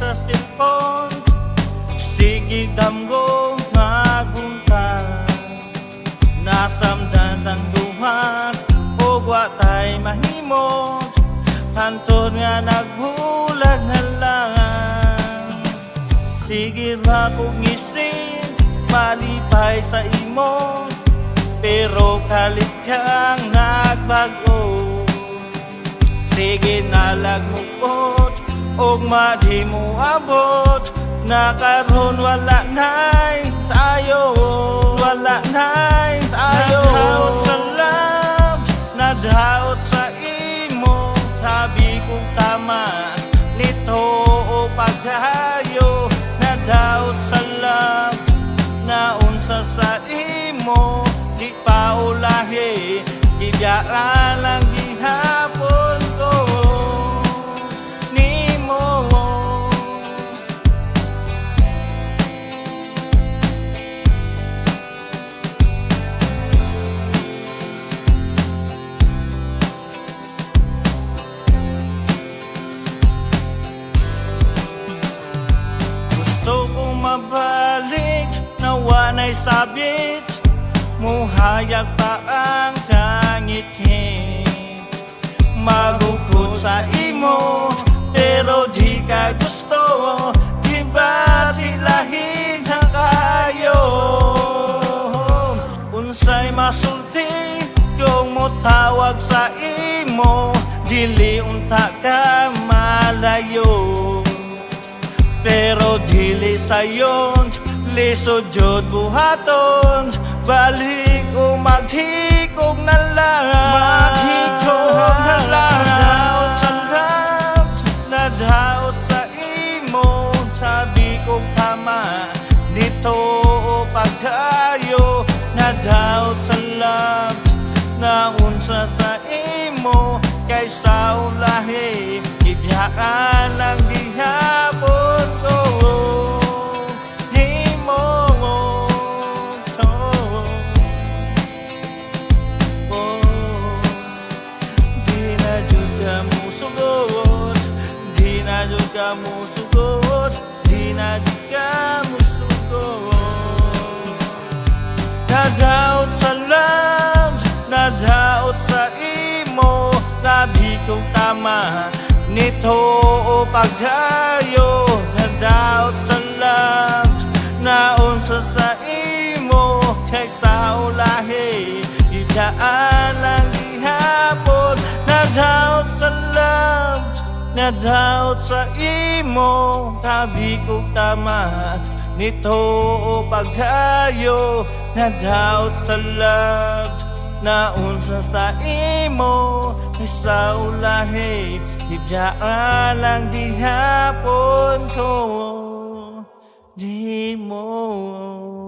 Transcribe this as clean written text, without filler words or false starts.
sa cellphone. Sige damgo magunta, nasamdan ang duhat o watay mahimot. Hantod nga nagbulag na lang. Sige ra kong isin, malipay sa imo, pero kalityang nagbago. Sige nalagmukot, og madi mo abot, nakaroon wala na'y sayo, wala na'y sayo. Nadaot sa love, nadaot sa imo, sabi kong tama, lito o pagdayo. Nadaot sa love, naunsa sa imo, di pa ulahi, gibiyaan lang gihapon ko nimo. Gusto kong mabalik na wanay sabit, muhayag pa ang tangit-hit. Magugod sa imo, pero di ka gusto, di ba silahin na kayo? Unsay masulti kung mo tawag sa imo, dili unta ka malayo. Pero dili sayon, lisod jud buhaton, balik o maghikog na lang. Maghikog na lang. Nadaot sa love, nadaot sa imo, sabi kong tama, dito o pagtayo. Nadaot sa love, naunsa sa imo, kaysa ulahi, ibiyaan lang dihapon ko. Kamu sugot, di na di kamu sugot. Nadaot sa love, nadaot sa imo, labi kong tama, nito o pagdayo. Nadaot sa love, naunsa sa imo, kaysa ulahi, idaan lang ihapon. Nadaot sa love, nadaot sa imo, tabi kong tamat, nito o pagdayo. Nadaot sa love, naunsa sa imo, kaysa ulahi, ibiyaan lang dihapon ko, di mo.